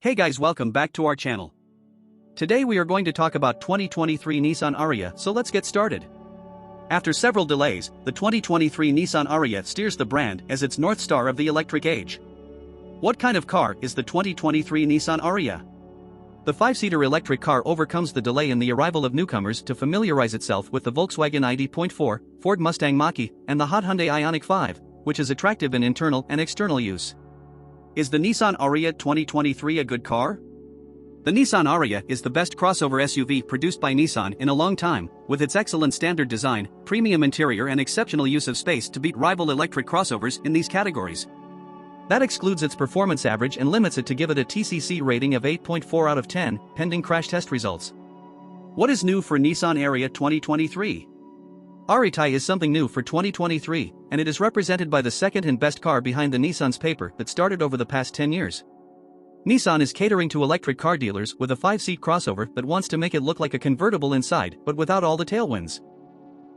Hey guys, welcome back to our channel. Today we are going to talk about 2023 Nissan Ariya, so let's get started. After several delays, the 2023 Nissan Ariya steers the brand as its North Star of the electric age. What kind of car is the 2023 Nissan Ariya? The 5-seater electric car overcomes the delay in the arrival of newcomers to familiarize itself with the Volkswagen ID.4, Ford Mustang Mach-E, and the hot Hyundai Ioniq 5, which is attractive in internal and external use. Is the Nissan Ariya 2023 a good car? The Nissan Ariya is the best crossover SUV produced by Nissan in a long time, with its excellent standard design, premium interior and exceptional use of space to beat rival electric crossovers in these categories. That excludes its performance average and limits it to give it a TCC rating of 8.4 out of 10, pending crash test results. What is new for Nissan Ariya 2023? Ariya is something new for 2023, and it is represented by the second and best car behind the Nissan's paper that started over the past 10 years. Nissan is catering to electric car dealers with a 5-seat crossover that wants to make it look like a convertible inside but without all the tailwinds.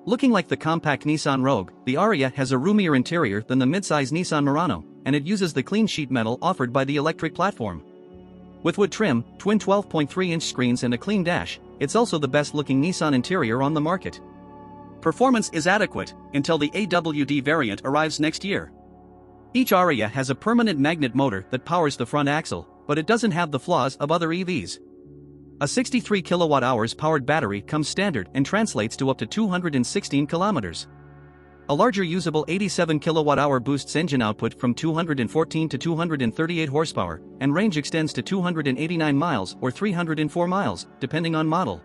Looking like the compact Nissan Rogue, the Ariya has a roomier interior than the midsize Nissan Murano, and it uses the clean sheet metal offered by the electric platform. With wood trim, twin 12.3-inch screens and a clean dash, it's also the best-looking Nissan interior on the market. Performance is adequate until the AWD variant arrives next year. Each Ariya has a permanent magnet motor that powers the front axle, but it doesn't have the flaws of other EVs. A 63 kWh powered battery comes standard and translates to up to 216 kilometers. A larger usable 87 kWh boosts engine output from 214 to 238 horsepower, and range extends to 289 miles or 304 miles, depending on model.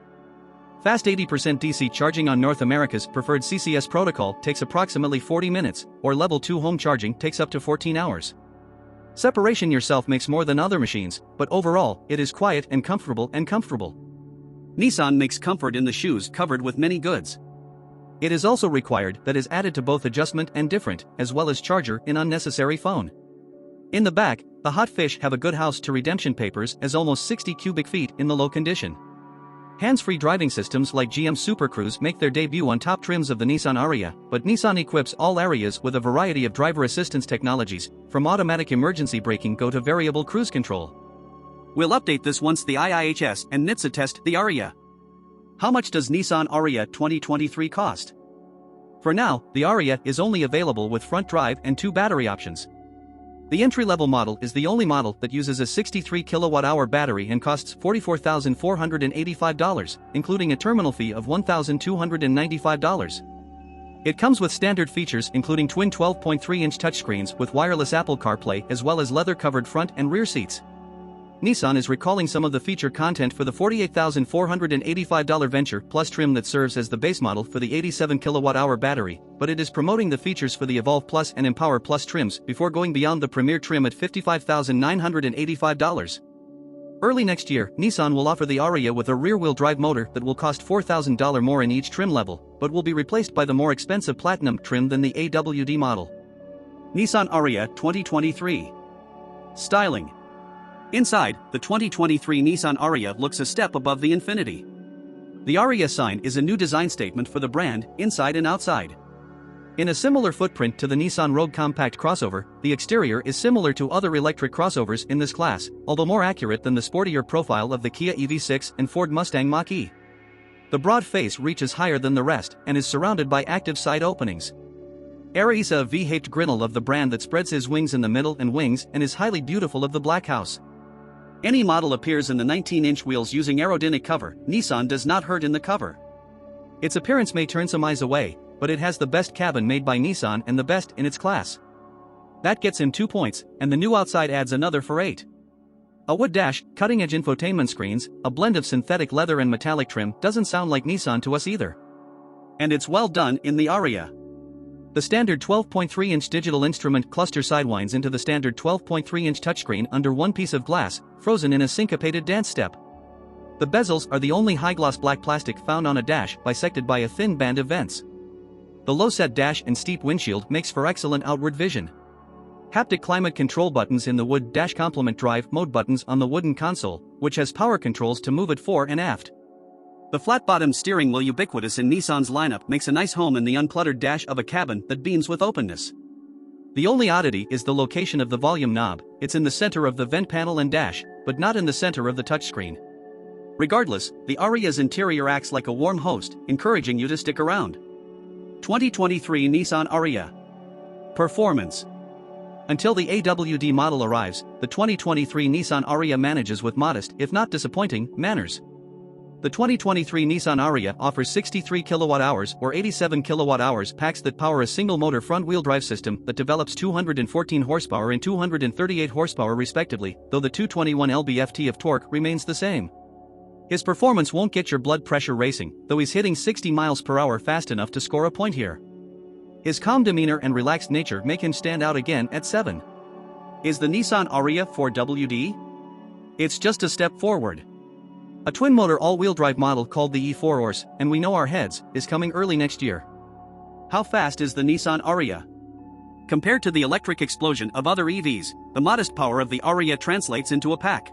Fast 80% DC charging on North America's preferred CCS protocol takes approximately 40 minutes, or level 2 home charging takes up to 14 hours. Separation yourself makes more than other machines, but overall, it is quiet and comfortable. Nissan makes comfort in the shoes covered with many goods. It is also required that is added to both adjustment and different, as well as charger in unnecessary phone. In the back, the hot fish have a good house to redemption papers as almost 60 cubic feet in the low condition. Hands-free driving systems like GM Super Cruise make their debut on top trims of the Nissan Ariya, but Nissan equips all Ariyas with a variety of driver assistance technologies, from automatic emergency braking go to variable cruise control. We'll update this once the IIHS and NHTSA test the Ariya. How much does Nissan Ariya 2023 cost? For now, the Ariya is only available with front drive and 2 battery options. The entry-level model is the only model that uses a 63 kWh battery and costs $44,485, including a terminal fee of $1,295. It comes with standard features including twin 12.3-inch touchscreens with wireless Apple CarPlay as well as leather-covered front and rear seats. Nissan is recalling some of the feature content for the $48,485 Venture Plus trim that serves as the base model for the 87 kWh battery, but it is promoting the features for the Evolve Plus and Empower Plus trims before going beyond the Premier trim at $55,985. Early next year, Nissan will offer the Ariya with a rear-wheel drive motor that will cost $4,000 more in each trim level, but will be replaced by the more expensive Platinum trim than the AWD model. Nissan Ariya 2023 Styling. Inside, the 2023 Nissan Ariya looks a step above the Infiniti. The Ariya sign is a new design statement for the brand, inside and outside. In a similar footprint to the Nissan Rogue compact crossover, the exterior is similar to other electric crossovers in this class, although more accurate than the sportier profile of the Kia EV6 and Ford Mustang Mach-E. The broad face reaches higher than the rest and is surrounded by active side openings. Ariya is a V-shaped grinnell of the brand that spreads his wings in the middle and wings and is highly beautiful of the black house. Any model appears in the 19-inch wheels using aerodynamic cover. Nissan does not hurt in the cover. Its appearance may turn some eyes away, but it has the best cabin made by Nissan and the best in its class. That gets him 2 points, and the new outside adds another for 8. A wood dash, cutting-edge infotainment screens, a blend of synthetic leather and metallic trim doesn't sound like Nissan to us either. And it's well done in the Ariya. The standard 12.3-inch digital instrument cluster sidewinds into the standard 12.3-inch touchscreen under one piece of glass, frozen in a syncopated dance step. The bezels are the only high-gloss black plastic found on a dash, bisected by a thin band of vents. The low-set dash and steep windshield makes for excellent outward vision. Haptic climate control buttons in the wood dash complement drive mode buttons on the wooden console, which has power controls to move it fore and aft. The flat-bottomed steering wheel, ubiquitous in Nissan's lineup, makes a nice home in the uncluttered dash of a cabin that beams with openness. The only oddity is the location of the volume knob. It's in the center of the vent panel and dash, but not in the center of the touchscreen. Regardless, the Ariya's interior acts like a warm host, encouraging you to stick around. 2023 Nissan Ariya. Performance. Until the AWD model arrives, the 2023 Nissan Ariya manages with modest, if not disappointing, manners. The 2023 Nissan Ariya offers 63 kWh or 87 kWh packs that power a single-motor front-wheel drive system that develops 214 horsepower and 238 horsepower respectively, though the 221 lb-ft of torque remains the same. His performance won't get your blood pressure racing, though he's hitting 60 miles per hour fast enough to score a point here. His calm demeanor and relaxed nature make him stand out again at 7. Is the Nissan Ariya 4WD? It's just a step forward. A twin-motor all-wheel drive model called the E4 and we know our heads, is coming early next year. How fast is the Nissan Ariya? Compared to the electric explosion of other EVs, the modest power of the Ariya translates into a pack.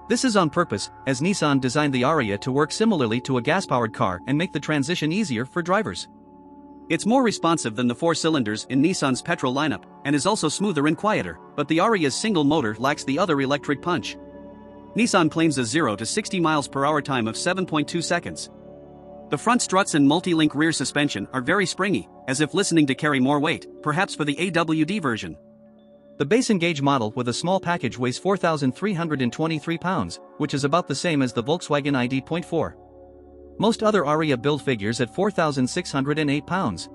This is on purpose, as Nissan designed the Ariya to work similarly to a gas-powered car and make the transition easier for drivers. It's more responsive than the 4 cylinders in Nissan's petrol lineup, and is also smoother and quieter, but the Ariya's single motor lacks the other electric punch. Nissan claims a 0 to 60 miles per hour time of 7.2 seconds. The front struts and multi-link rear suspension are very springy, as if listening to carry more weight, perhaps for the AWD version. The base Engage model with a small package weighs 4,323 pounds, which is about the same as the Volkswagen ID.4. Most other Ariya build figures at 4,608 pounds.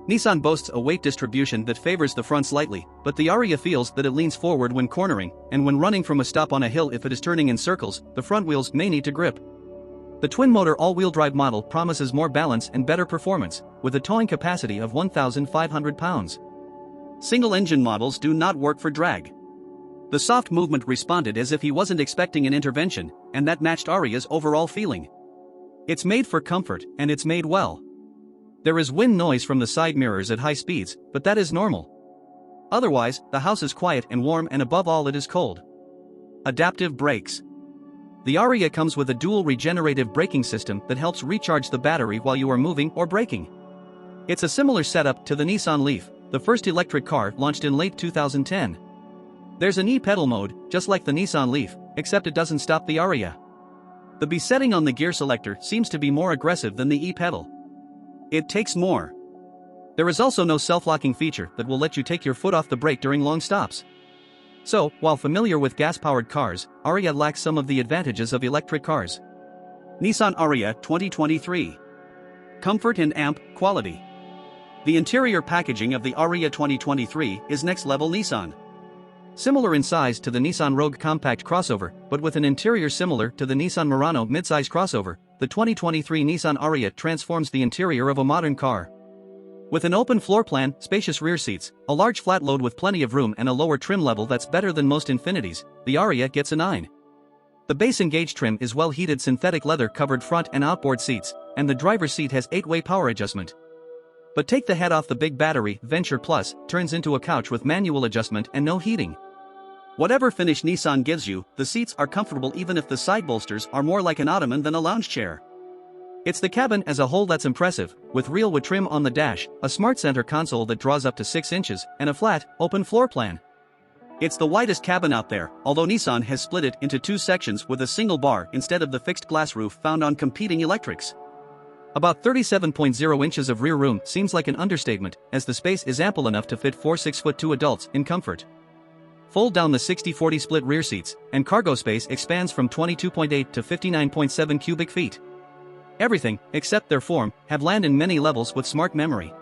Nissan boasts a weight distribution that favors the front slightly, but the Ariya feels that it leans forward when cornering, and when running from a stop on a hill if it is turning in circles, the front wheels may need to grip. The twin-motor all-wheel drive model promises more balance and better performance, with a towing capacity of 1,500 pounds. Single-engine models do not work for drag. The soft movement responded as if he wasn't expecting an intervention, and that matched Ariya's overall feeling. It's made for comfort, and it's made well. There is wind noise from the side mirrors at high speeds, but that is normal. Otherwise, the house is quiet and warm, and above all it is cold. Adaptive brakes. The Ariya comes with a dual regenerative braking system that helps recharge the battery while you are moving or braking. It's a similar setup to the Nissan Leaf, the first electric car launched in late 2010. There's an e-pedal mode, just like the Nissan Leaf, except it doesn't stop the Ariya. The B setting on the gear selector seems to be more aggressive than the e-pedal. It takes more. There is also no self-locking feature that will let you take your foot off the brake during long stops. So, while familiar with gas-powered cars, Ariya lacks some of the advantages of electric cars. Nissan Ariya 2023. Comfort and amp quality. The interior packaging of the Ariya 2023 is next-level Nissan. Similar in size to the Nissan Rogue compact crossover, but with an interior similar to the Nissan Murano midsize crossover, the 2023 Nissan Ariya transforms the interior of a modern car. With an open floor plan, spacious rear seats, a large flat load with plenty of room and a lower trim level that's better than most Infinitis, the Ariya gets a 9. The base Engage trim is well-heated synthetic leather-covered front and outboard seats, and the driver's seat has 8-way power adjustment. But take the head off the big battery, Venture Plus turns into a couch with manual adjustment and no heating. Whatever finish Nissan gives you, the seats are comfortable even if the side bolsters are more like an ottoman than a lounge chair. It's the cabin as a whole that's impressive, with real wood trim on the dash, a smart center console that draws up to 6 inches, and a flat, open floor plan. It's the widest cabin out there, although Nissan has split it into 2 sections with a single bar instead of the fixed glass roof found on competing electrics. About 37.0 inches of rear room seems like an understatement, as the space is ample enough to fit 4 6'2" adults in comfort. Fold down the 60-40 split rear seats, and cargo space expands from 22.8 to 59.7 cubic feet. Everything, except their form, have land in many levels with smart memory.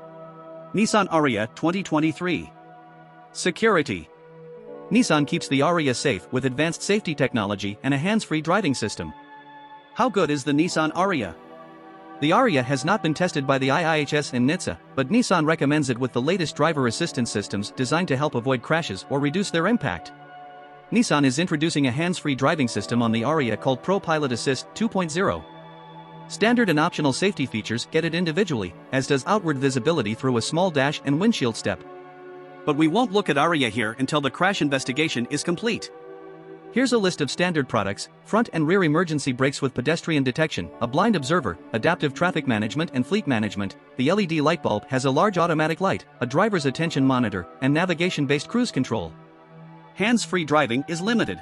Nissan Ariya 2023. Security. Nissan keeps the Ariya safe with advanced safety technology and a hands-free driving system. How good is the Nissan Ariya? The Ariya has not been tested by the IIHS and NHTSA, but Nissan recommends it with the latest driver assistance systems designed to help avoid crashes or reduce their impact. Nissan is introducing a hands-free driving system on the Ariya called Pro Pilot Assist 2.0. Standard and optional safety features get it individually, as does outward visibility through a small dash and windshield step. But we won't look at Ariya here until the crash investigation is complete. Here's a list of standard products: front and rear emergency brakes with pedestrian detection, a blind observer, adaptive traffic management and fleet management. The LED light bulb has a large automatic light, a driver's attention monitor, and navigation-based cruise control. Hands-free driving is limited.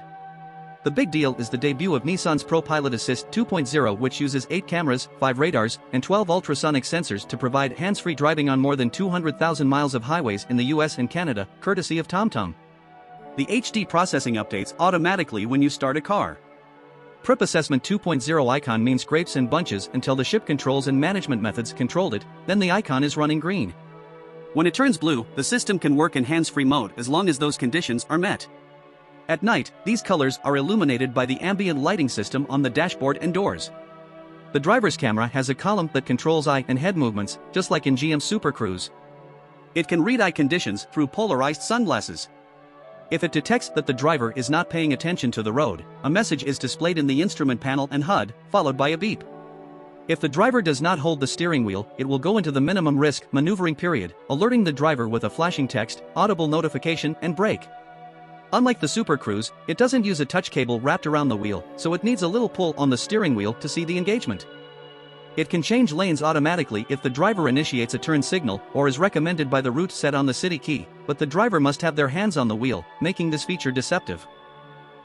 The big deal is the debut of Nissan's Pro Pilot Assist 2.0, which uses 8 cameras, 5 radars, and 12 ultrasonic sensors to provide hands-free driving on more than 200,000 miles of highways in the US and Canada, courtesy of TomTom. The HD processing updates automatically when you start a car. Prip Assessment 2.0 icon means scrapes and bunches until the ship controls and management methods controlled it, then the icon is running green. When it turns blue, the system can work in hands-free mode as long as those conditions are met. At night, these colors are illuminated by the ambient lighting system on the dashboard and doors. The driver's camera has a column that controls eye and head movements, just like in GM Super Cruise. It can read eye conditions through polarized sunglasses. If it detects that the driver is not paying attention to the road, a message is displayed in the instrument panel and HUD, followed by a beep. If the driver does not hold the steering wheel, it will go into the minimum risk maneuvering period, alerting the driver with a flashing text, audible notification, and brake. Unlike the Super Cruise, it doesn't use a touch cable wrapped around the wheel, so it needs a little pull on the steering wheel to see the engagement. It can change lanes automatically if the driver initiates a turn signal or is recommended by the route set on the city key, but the driver must have their hands on the wheel, making this feature deceptive.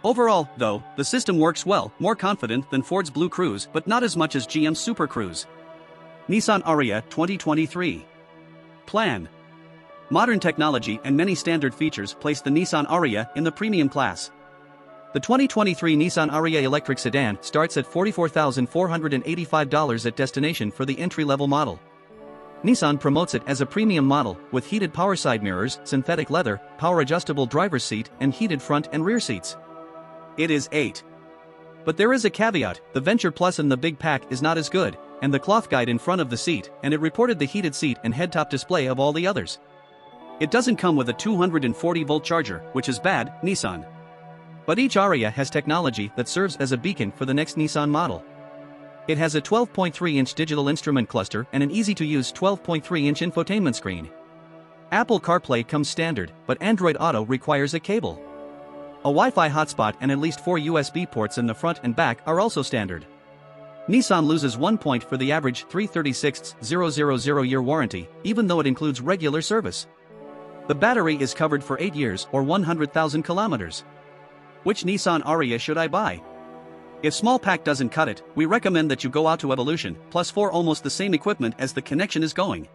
Overall, though, the system works well, more confident than Ford's Blue Cruise, but not as much as GM's Super Cruise. Nissan Ariya 2023. Plan. Modern technology and many standard features place the Nissan Ariya in the premium class. The 2023 Nissan Ariya electric sedan starts at $44,485 at destination for the entry-level model. Nissan promotes it as a premium model with heated power side mirrors, synthetic leather, power-adjustable driver's seat, and heated front and rear seats. It is 8. But there is a caveat: the Venture Plus in the big pack is not as good, and the cloth guide in front of the seat, and it reported the heated seat and head-top display of all the others. It doesn't come with a 240-volt charger, which is bad, Nissan. But each Ariya has technology that serves as a beacon for the next Nissan model. It has a 12.3-inch digital instrument cluster and an easy-to-use 12.3-inch infotainment screen. Apple CarPlay comes standard, but Android Auto requires a cable. A Wi-Fi hotspot and at least 4 USB ports in the front and back are also standard. Nissan loses 1 point for the average 336,000-year warranty, even though it includes regular service. The battery is covered for 8 years or 100,000 kilometers. Which Nissan Ariya should I buy? If small pack doesn't cut it, we recommend that you go out to Evolution, plus 4 almost the same equipment as the Connection is going.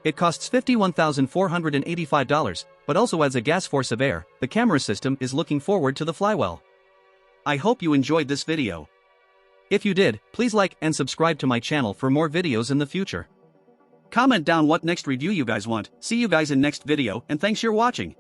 It costs $51,485, but also adds a gas force of air. The camera system is looking forward to the flywell. I hope you enjoyed this video. If you did, please like and subscribe to my channel for more videos in the future. Comment down what next review you guys want. See you guys in next video, and thanks for watching.